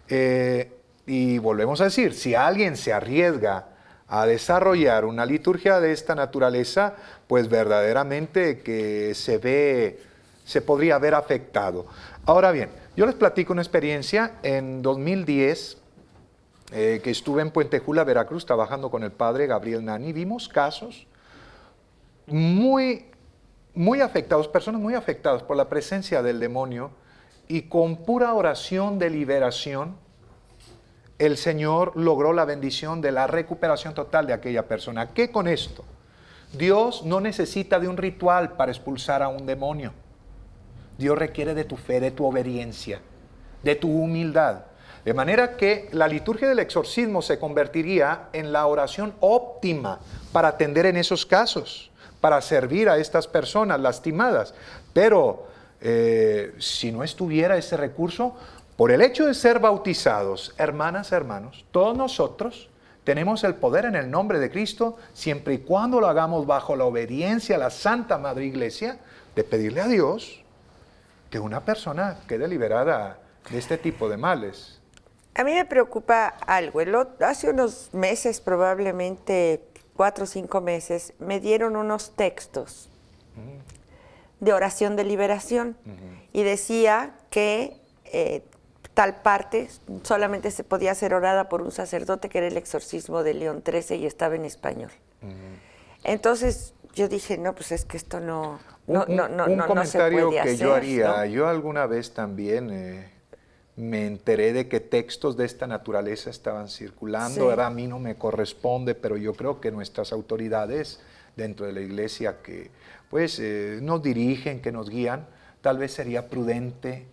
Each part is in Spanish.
Y volvemos a decir, si alguien se arriesga a desarrollar una liturgia de esta naturaleza, pues verdaderamente que se podría ver afectado. Ahora bien, yo les platico una experiencia en 2010, que estuve en Puente Jula, Veracruz, trabajando con el padre Gabriel Nani. Vimos casos muy afectados, personas muy afectadas por la presencia del demonio, y con pura oración de liberación, el Señor logró la bendición de la recuperación total de aquella persona. ¿Qué con esto? Dios no necesita de un ritual para expulsar a un demonio. Dios requiere de tu fe, de tu obediencia, de tu humildad. De manera que la liturgia del exorcismo se convertiría en la oración óptima para atender en esos casos, para servir a estas personas lastimadas. Pero si no estuviera ese recurso, por el hecho de ser bautizados, hermanas, hermanos, todos nosotros tenemos el poder en el nombre de Cristo, siempre y cuando lo hagamos bajo la obediencia a la Santa Madre Iglesia, de pedirle a Dios que una persona quede liberada de este tipo de males. A mí me preocupa algo. Hace unos meses, probablemente 4 o 5 meses, me dieron unos textos de oración de liberación y decía que tal parte solamente se podía ser orada por un sacerdote, que era el exorcismo de León XIII, y estaba en español. Entonces yo dije, no, pues es que esto no Un comentario no se puede que hacer, yo haría, ¿no? yo alguna vez también me enteré de que textos de esta naturaleza estaban circulando. Sí. Ahora a mí no me corresponde, pero yo creo que nuestras autoridades dentro de la iglesia que pues nos dirigen, que nos guían, tal vez sería prudente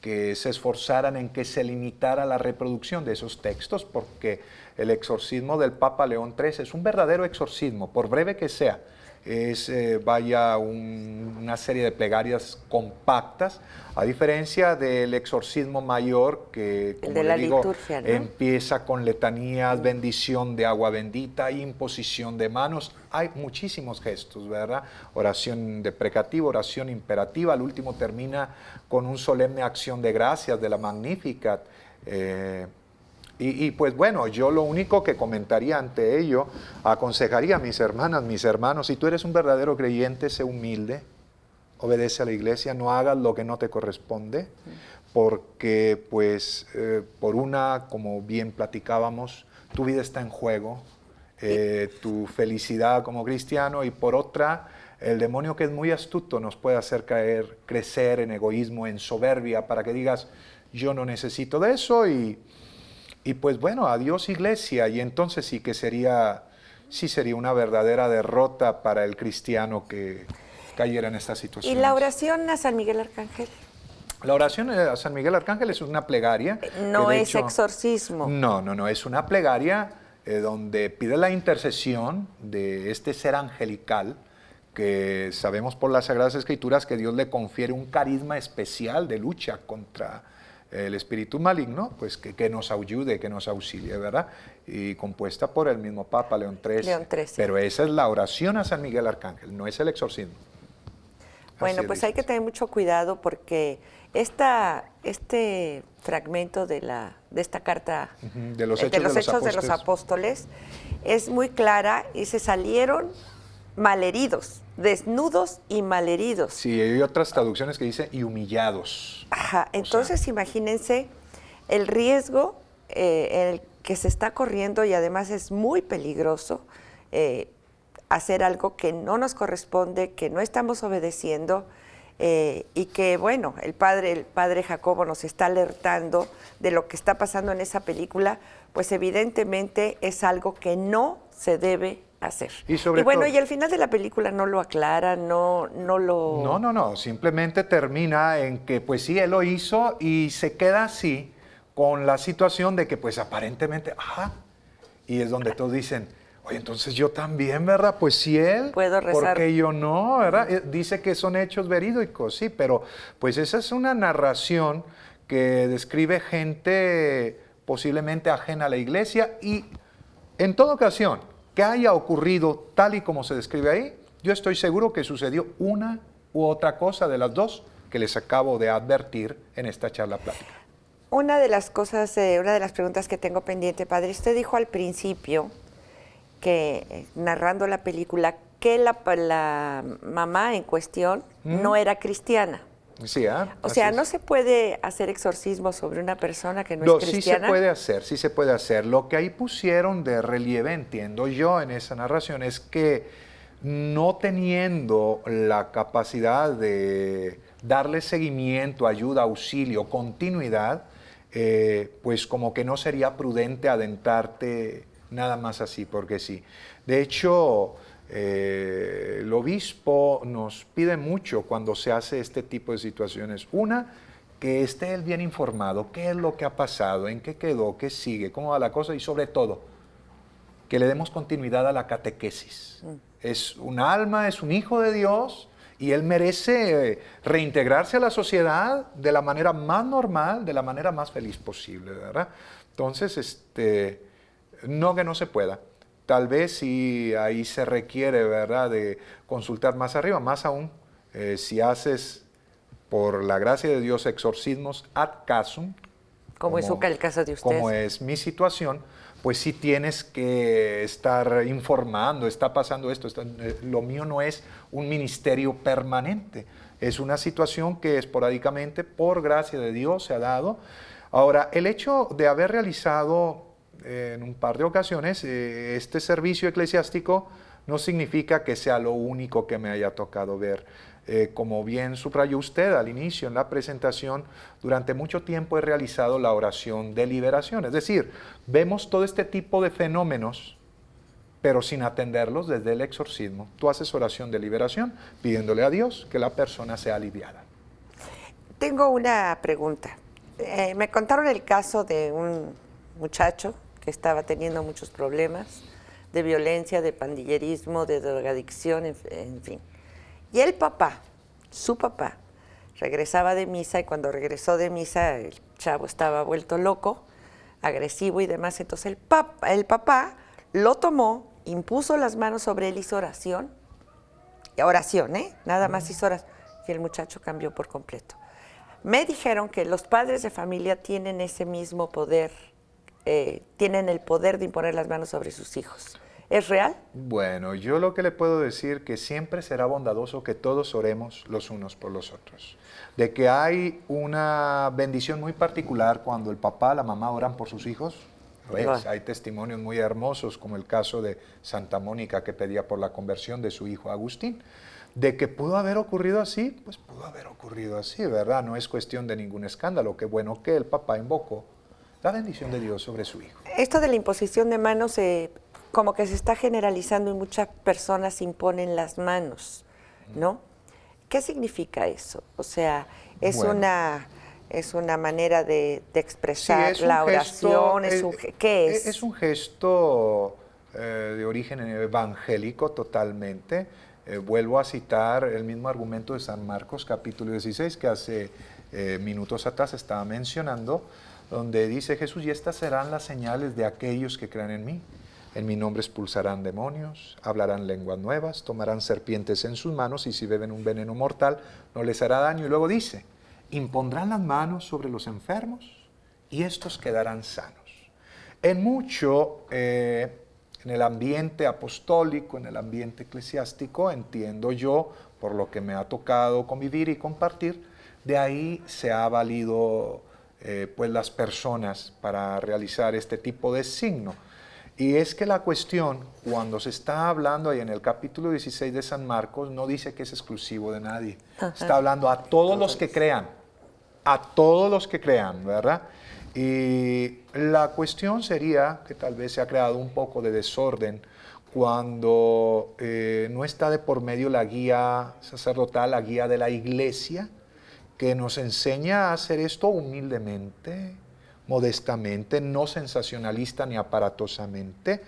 que se esforzaran en que se limitara la reproducción de esos textos, porque el exorcismo del Papa León XIII es un verdadero exorcismo, por breve que sea. Es una serie de plegarias compactas, a diferencia del exorcismo mayor que, como de la le digo, liturgia, ¿no? empieza con letanías, bendición de agua bendita, imposición de manos. Hay muchísimos gestos, ¿verdad? Oración deprecativa, oración imperativa. Al último termina con un solemne acción de gracias de la Magnificat. Y pues bueno, yo lo único que comentaría ante ello, aconsejaría a mis hermanas, mis hermanos, si tú eres un verdadero creyente, sé humilde, obedece a la iglesia, no hagas lo que no te corresponde, porque pues por una, como bien platicábamos, tu vida está en juego, tu felicidad como cristiano, y por otra, el demonio, que es muy astuto, nos puede hacer crecer en egoísmo, en soberbia, para que digas, yo no necesito de eso, y pues bueno, adiós iglesia, y entonces sí que sería una verdadera derrota para el cristiano que cayera en esta situación. ¿Y la oración a San Miguel Arcángel? La oración a San Miguel Arcángel es una plegaria. No es exorcismo. No, es una plegaria donde pide la intercesión de este ser angelical, que sabemos por las Sagradas Escrituras que Dios le confiere un carisma especial de lucha contra el espíritu maligno, pues que nos ayude, que nos auxilie, ¿verdad? Y compuesta por el mismo Papa León XIII. León XIII. Pero esa es la oración a San Miguel Arcángel, no es el exorcismo. Bueno, pues hay que tener mucho cuidado, porque este fragmento de esta carta de los Hechos de los Apóstoles es muy clara, y se salieron malheridos, desnudos y malheridos. Sí, hay otras traducciones que dicen y humillados. Ajá, entonces imagínense el riesgo en el que se está corriendo, y además es muy peligroso hacer algo que no nos corresponde, que no estamos obedeciendo, y que, bueno, el padre Jacobo nos está alertando de lo que está pasando en esa película, pues evidentemente es algo que no se debe hacer. Y bueno, y al final de la película no lo aclara, no, simplemente termina en que pues sí, él lo hizo, y se queda así con la situación de que pues aparentemente, y es donde todos dicen, oye, entonces yo también, ¿verdad? Pues si él, puedo rezar, ¿por qué yo no? ¿Verdad? Dice que son hechos verídicos, sí, pero pues esa es una narración que describe gente posiblemente ajena a la iglesia, y en toda ocasión que haya ocurrido tal y como se describe ahí, yo estoy seguro que sucedió una u otra cosa de las dos que les acabo de advertir en esta charla plática. Una de las cosas, una de las preguntas que tengo pendiente, padre, usted dijo al principio que, narrando la película, que la mamá en cuestión no era cristiana. Sí, O sea, ¿no se puede hacer exorcismo sobre una persona que no es Sí cristiana? se puede hacer, sí se puede hacer. Lo que ahí pusieron de relieve, entiendo yo, en esa narración, es que no teniendo la capacidad de darle seguimiento, ayuda, auxilio, continuidad, pues como que no sería prudente adentrarte nada más así, porque sí. De hecho, el obispo nos pide mucho cuando se hace este tipo de situaciones. Una, que esté él bien informado, qué es lo que ha pasado, en qué quedó, qué sigue, cómo va la cosa y sobre todo, que le demos continuidad a la catequesis. Es un alma, es un hijo de Dios y él merece reintegrarse a la sociedad de la manera más normal, de la manera más feliz posible, ¿verdad? Entonces, no que no se pueda. Tal vez si ahí se requiere, ¿verdad?, de consultar más arriba, más aún, si haces, por la gracia de Dios, exorcismos ad casum, Como es el caso de usted. como es mi situación, pues sí tienes que estar informando, está pasando esto, lo mío no es un ministerio permanente, es una situación que esporádicamente, por gracia de Dios, se ha dado. Ahora, el hecho de haber realizado en un par de ocasiones este servicio eclesiástico no significa que sea lo único que me haya tocado ver. Como bien subrayó usted al inicio en la presentación, durante mucho tiempo he realizado la oración de liberación. Es decir, vemos todo este tipo de fenómenos, pero sin atenderlos desde el exorcismo. Tú haces oración de liberación pidiéndole a Dios que la persona sea aliviada. Tengo una pregunta. Me contaron el caso de un muchacho que estaba teniendo muchos problemas de violencia, de pandillerismo, de drogadicción, en fin. Y el papá, su papá, regresaba de misa y cuando regresó de misa el chavo estaba vuelto loco, agresivo y demás. Entonces el papá lo tomó, impuso las manos sobre él, hizo oración, nada más hizo oración, y el muchacho cambió por completo. Me dijeron que los padres de familia tienen ese mismo poder, tienen el poder de imponer las manos sobre sus hijos. ¿Es real? Bueno, yo lo que le puedo decir que siempre será bondadoso que todos oremos los unos por los otros. De que hay una bendición muy particular cuando el papá, la mamá oran por sus hijos. ¿Ves? Hay testimonios muy hermosos como el caso de Santa Mónica que pedía por la conversión de su hijo Agustín. De que pudo haber ocurrido así, pues pudo haber ocurrido así, ¿verdad? No es cuestión de ningún escándalo. Qué bueno que el papá invocó la bendición de Dios sobre su hijo. Esto de la imposición de manos como que se está generalizando y muchas personas imponen las manos, ¿no? ¿Qué significa eso? O sea, es una manera de expresar sí, la oración, ¿qué es? Es un gesto de origen evangélico totalmente. Vuelvo a citar el mismo argumento de San Marcos, capítulo 16, que hace minutos atrás estaba mencionando, donde dice Jesús, y estas serán las señales de aquellos que crean en mí. En mi nombre expulsarán demonios, hablarán lenguas nuevas, tomarán serpientes en sus manos y si beben un veneno mortal no les hará daño. Y luego dice, impondrán las manos sobre los enfermos y estos quedarán sanos. En mucho, en el ambiente apostólico, en el ambiente eclesiástico, entiendo yo, por lo que me ha tocado convivir y compartir, de ahí se ha valido pues las personas para realizar este tipo de signo. Y es que la cuestión, cuando se está hablando ahí en el capítulo 16 de San Marcos, no dice que es exclusivo de nadie. Ajá. Está hablando a todos los que crean, ¿verdad? Y la cuestión sería que tal vez se ha creado un poco de desorden cuando no está de por medio la guía sacerdotal, la guía de la iglesia, que nos enseña a hacer esto humildemente, modestamente, no sensacionalista ni aparatosamente,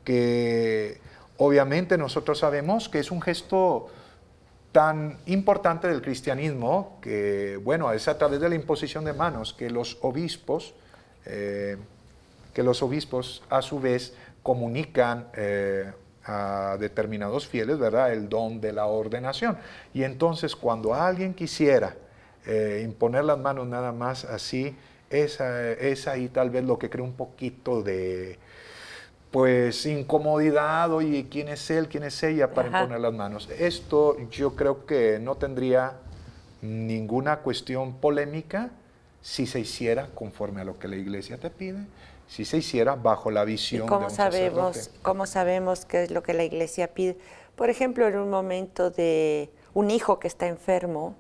que obviamente nosotros sabemos que es un gesto tan importante del cristianismo que, bueno, es a través de la imposición de manos que los obispos a su vez comunican a determinados fieles, ¿verdad?, el don de la ordenación. Y entonces cuando alguien quisiera imponer las manos nada más así, Es ahí tal vez lo que crea un poquito de, pues, incomodidad. Oye, ¿quién es él? ¿Quién es ella? Para Ajá. imponer las manos. Esto yo creo que no tendría ninguna cuestión polémica si se hiciera conforme a lo que la Iglesia te pide, si se hiciera bajo la ¿Y visión de un sacerdote. cómo sabemos qué es lo que la iglesia pide? Por ejemplo, en un momento de un hijo que está enfermo,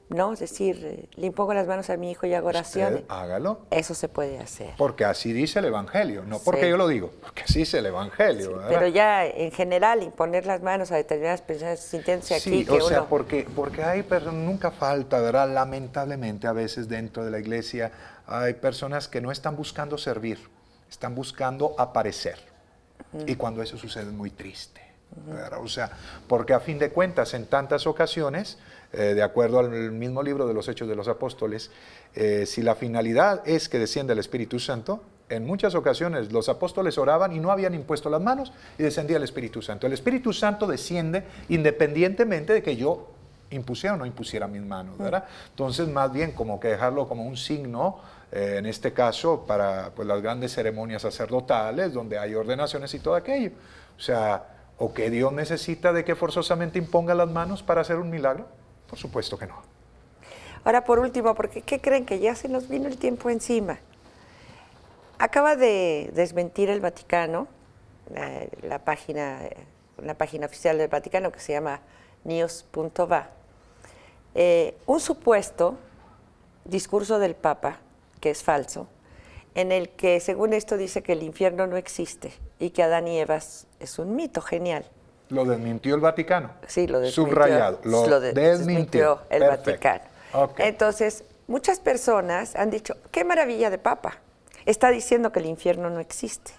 ¿no? Es decir, le impongo las manos a mi hijo y hago oración. Usted hágalo, Eso se puede hacer. porque así dice el Evangelio, no porque Sí. yo lo digo, porque así dice el Evangelio. Sí, ¿verdad? pero ya en general imponer las manos a determinadas personas sintiéndose aquí Sí, que o sea, uno... porque hay personas, nunca falta, ¿verdad? Lamentablemente a veces dentro de la iglesia hay personas que no están buscando servir, están buscando aparecer. Y cuando eso sucede es muy triste, ¿verdad? O sea, porque a fin de cuentas en tantas ocasiones, de acuerdo al mismo libro de los Hechos de los Apóstoles, si la finalidad es que descienda el Espíritu Santo, en muchas ocasiones los apóstoles oraban y no habían impuesto las manos y descendía el Espíritu Santo. El Espíritu Santo desciende independientemente de que yo impusiera o no impusiera mis manos, ¿verdad? Entonces, más bien como que dejarlo como un signo, en este caso, para pues, las grandes ceremonias sacerdotales, donde hay ordenaciones y todo aquello. O sea, ¿o que Dios necesita de que forzosamente imponga las manos para hacer un milagro? Por supuesto que no. Ahora, por último, porque ¿qué creen? Que ya se nos vino el tiempo encima. Acaba de desmentir el Vaticano, la página oficial del Vaticano que se llama news.va, un supuesto discurso del Papa, que es falso, en el que según esto dice que el infierno no existe y que Adán y Eva es un mito genial. Lo desmintió el Vaticano. Sí, lo desmintió. Subrayado, lo desmintió. El Perfecto. Vaticano. Okay. Entonces, muchas personas han dicho, qué maravilla de Papa, está diciendo que el infierno no existe.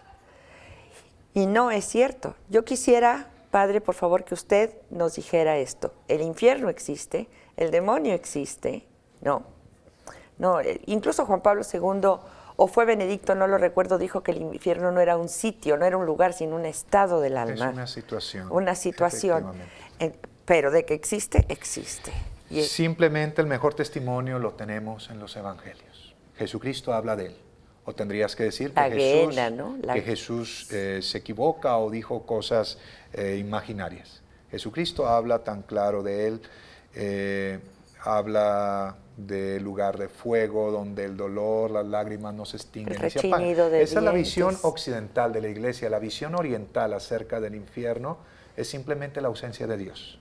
Y no es cierto. Yo quisiera, Padre, por favor, que usted nos dijera esto. El infierno existe, el demonio existe, no. No, incluso Juan Pablo II, o fue Benedicto, no lo recuerdo, dijo que el infierno no era un sitio, no era un lugar, sino un estado del alma. Es una situación. Una situación. Pero de que existe, existe. Y simplemente el mejor testimonio lo tenemos en los evangelios. Jesucristo habla de él. O tendrías que decir que Jesús se equivoca o dijo cosas imaginarias. Jesucristo habla tan claro de él, habla del lugar de fuego donde el dolor, las lágrimas no se extinguen y se apagan. Esa es la visión occidental de la iglesia. La visión oriental acerca del infierno es simplemente la ausencia de Dios.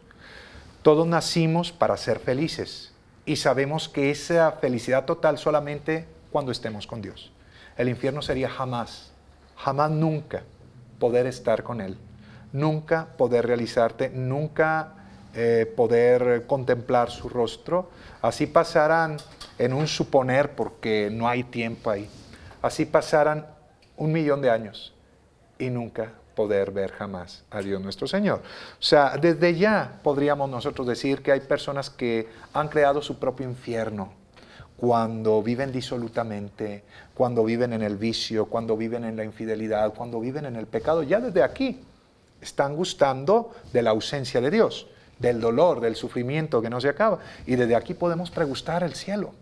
Todos nacimos para ser felices y sabemos que esa felicidad total solamente cuando estemos con Dios. El infierno sería jamás, jamás nunca poder estar con Él, nunca poder realizarte, nunca poder contemplar su rostro. Así pasarán en un suponer, porque no hay tiempo ahí, así pasarán 1.000.000 de años y nunca poder ver jamás a Dios nuestro Señor. O sea, desde ya podríamos nosotros decir que hay personas que han creado su propio infierno cuando viven disolutamente, cuando viven en el vicio, cuando viven en la infidelidad, cuando viven en el pecado. Ya desde aquí están gustando de la ausencia de Dios, del dolor, del sufrimiento que no se acaba. Y desde aquí podemos pregustar el cielo.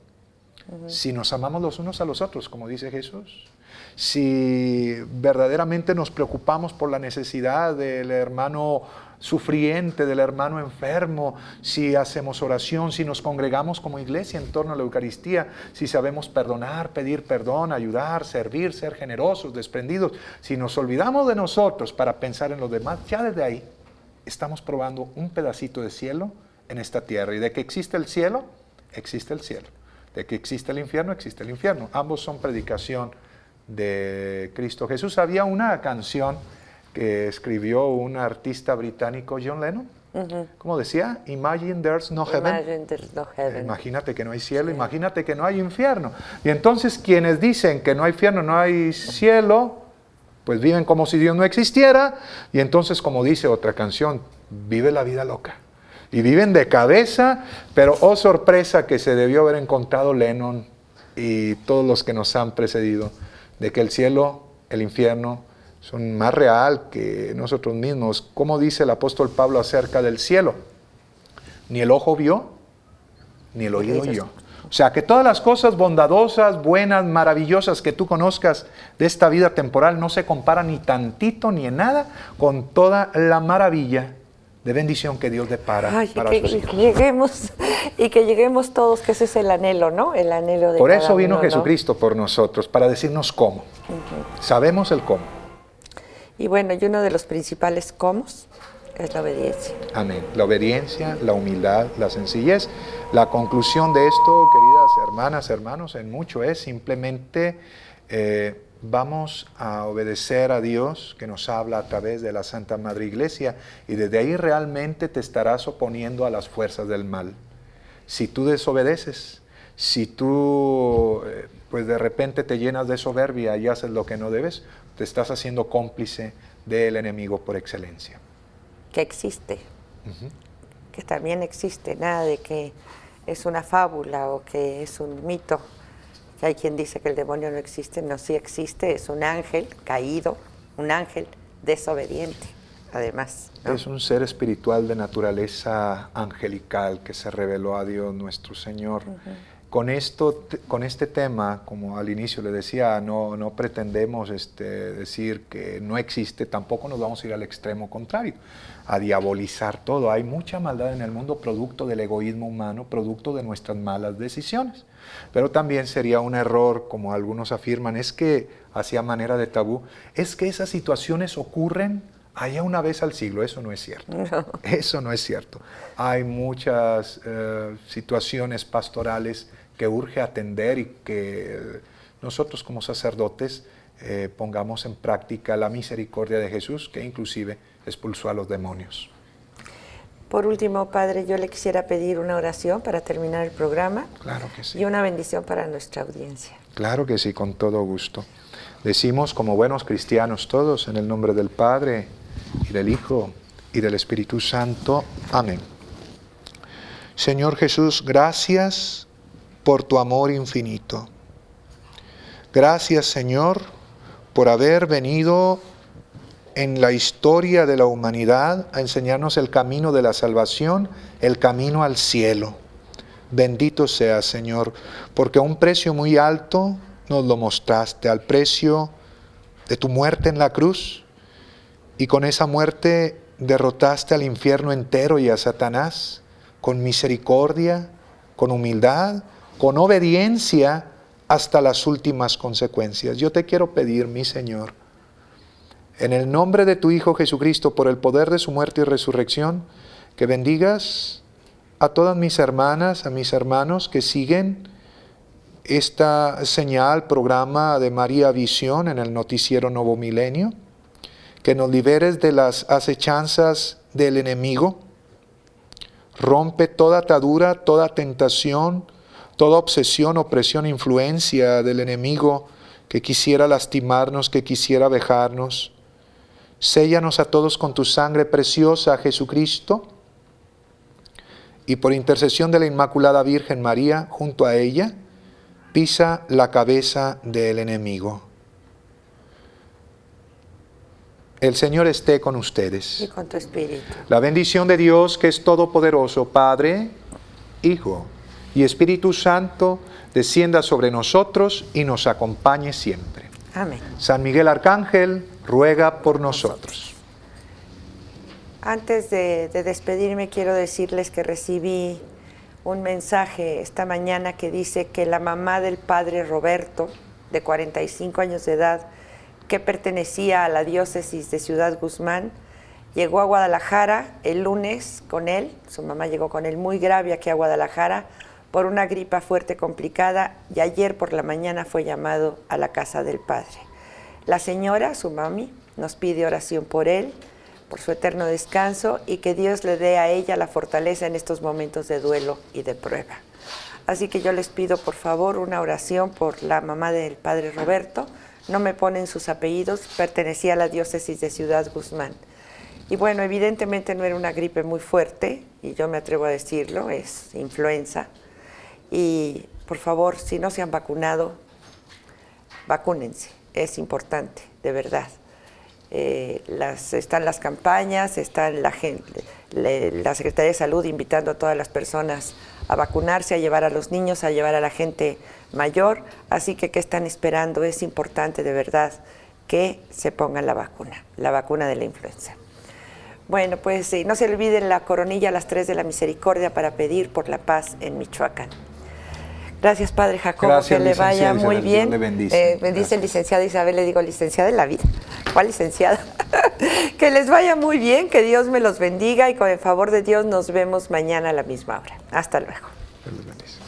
Si nos amamos los unos a los otros, como dice Jesús. Si verdaderamente nos preocupamos por la necesidad del hermano sufriente, del hermano enfermo, si hacemos oración, si nos congregamos como iglesia en torno a la Eucaristía, si sabemos perdonar, pedir perdón, ayudar, servir, ser generosos, desprendidos, si nos olvidamos de nosotros para pensar en los demás, ya desde ahí estamos probando un pedacito de cielo en esta tierra. Y de que existe el cielo, existe el cielo. De que existe el infierno, existe el infierno. Ambos son predicación de Cristo Jesús. Había una canción que escribió un artista británico, John Lennon, como decía, Imagine there's no heaven. Imagine there's no heaven. Imagínate que no hay cielo, imagínate que no hay infierno. Y entonces quienes dicen que no hay infierno, no hay cielo, pues viven como si Dios no existiera. Y entonces, como dice otra canción, vive la vida loca. Y viven de cabeza, pero oh sorpresa que se debió haber encontrado Lennon y todos los que nos han precedido, de que el cielo, el infierno, son más real que nosotros mismos. ¿Cómo dice el apóstol Pablo acerca del cielo? Ni el ojo vio, ni el oído oyó. O O sea, que todas las cosas bondadosas, buenas, maravillosas que tú conozcas de esta vida temporal no se comparan ni tantito ni en nada con toda la maravilla de bendición que Dios depara Ay, para sus hijos. y que lleguemos todos, que ese es el anhelo, ¿no? El anhelo de Por cada eso vino uno, ¿no? Jesucristo por nosotros, para decirnos cómo. Sabemos el cómo. Y bueno, y uno de los principales cómo es la obediencia. Amén. La obediencia, la humildad, la sencillez. La conclusión de esto, queridas hermanas, hermanos, en mucho es simplemente vamos a obedecer a Dios que nos habla a través de la Santa Madre Iglesia y desde ahí realmente te estarás oponiendo a las fuerzas del mal. Si tú desobedeces, si tú pues de repente te llenas de soberbia y haces lo que no debes, te estás haciendo cómplice del enemigo por excelencia. Que existe, que también existe, nada de que es una fábula o que es un mito. Que hay quien dice que el demonio no existe, no, sí existe, es un ángel caído, un ángel desobediente, además, ¿no? Es un ser espiritual de naturaleza angelical que se reveló a Dios nuestro Señor. Con este tema, como al inicio le decía, no pretendemos decir que no existe, tampoco nos vamos a ir al extremo contrario, a diabolizar todo. Hay mucha maldad en el mundo producto del egoísmo humano, producto de nuestras malas decisiones. Pero también sería un error, como algunos afirman, es que, hacia manera de tabú, es que esas situaciones ocurren allá una vez al siglo. Eso no es cierto. No. Eso no es cierto. Hay muchas situaciones pastorales que urge atender y que nosotros como sacerdotes pongamos en práctica la misericordia de Jesús, que inclusive expulsó a los demonios. Por último, Padre, yo le quisiera pedir una oración para terminar el programa. Claro que sí. Y una bendición para nuestra audiencia. Claro que sí, con todo gusto. Decimos como buenos cristianos todos, en el nombre del Padre, y del Hijo, y del Espíritu Santo. Amén. Señor Jesús, gracias por tu amor infinito. Gracias, Señor, por haber venido en la historia de la humanidad a enseñarnos el camino de la salvación, el camino al cielo. Bendito seas, Señor, porque a un precio muy alto nos lo mostraste, al precio de tu muerte en la cruz, y con esa muerte derrotaste al infierno entero y a Satanás, con misericordia, con humildad, con obediencia hasta las últimas consecuencias. Yo te quiero pedir, mi Señor, en el nombre de tu Hijo Jesucristo, por el poder de su muerte y resurrección, que bendigas a todas mis hermanas, a mis hermanos que siguen esta señal, programa de María Visión en el noticiero Nuevo Milenio, que nos liberes de las acechanzas del enemigo, rompe toda atadura, toda tentación, toda obsesión, opresión, influencia del enemigo que quisiera lastimarnos, que quisiera vejarnos. Séllanos a todos con tu sangre preciosa, Jesucristo, y por intercesión de la Inmaculada Virgen María, junto a ella, pisa la cabeza del enemigo. El Señor esté con ustedes. Y con tu espíritu. La bendición de Dios, que es todopoderoso, Padre, Hijo y Espíritu Santo, descienda sobre nosotros y nos acompañe siempre. Amén. San Miguel Arcángel, ruega por nosotros. Antes de despedirme, quiero decirles que recibí un mensaje esta mañana que dice que la mamá del padre Roberto, de 45 años de edad, que pertenecía a la diócesis de Ciudad Guzmán, llegó a Guadalajara el lunes con él. Su mamá llegó con él muy grave aquí a Guadalajara por una gripa fuerte complicada, y ayer por la mañana fue llamado a la casa del padre. La señora, su mami, nos pide oración por él, por su eterno descanso, y que Dios le dé a ella la fortaleza en estos momentos de duelo y de prueba. Así que yo les pido por favor una oración por la mamá del padre Roberto. No me ponen sus apellidos, pertenecía a la diócesis de Ciudad Guzmán. Y bueno, evidentemente no era una gripe muy fuerte, y yo me atrevo a decirlo, es influenza. Y por favor, si no se han vacunado, vacúnense, es importante, de verdad. están las campañas, están la Secretaría de Salud invitando a todas las personas a vacunarse, a llevar a los niños, a llevar a la gente mayor. Así que, ¿qué están esperando? Es importante de verdad que se pongan la vacuna de la influenza. Bueno, pues no se olviden la coronilla a las 3 de la misericordia para pedir por la paz en Michoacán. Gracias, Padre Jacobo, Gracias, que le vaya licenciada muy Isabel, bien. Dios le bendice. Me dice Gracias. licenciada Isabel, le digo licenciada en la vida. ¿Cuál licenciada? Que les vaya muy bien, que Dios me los bendiga y con el favor de Dios nos vemos mañana a la misma hora. Hasta luego. Dios le bendice.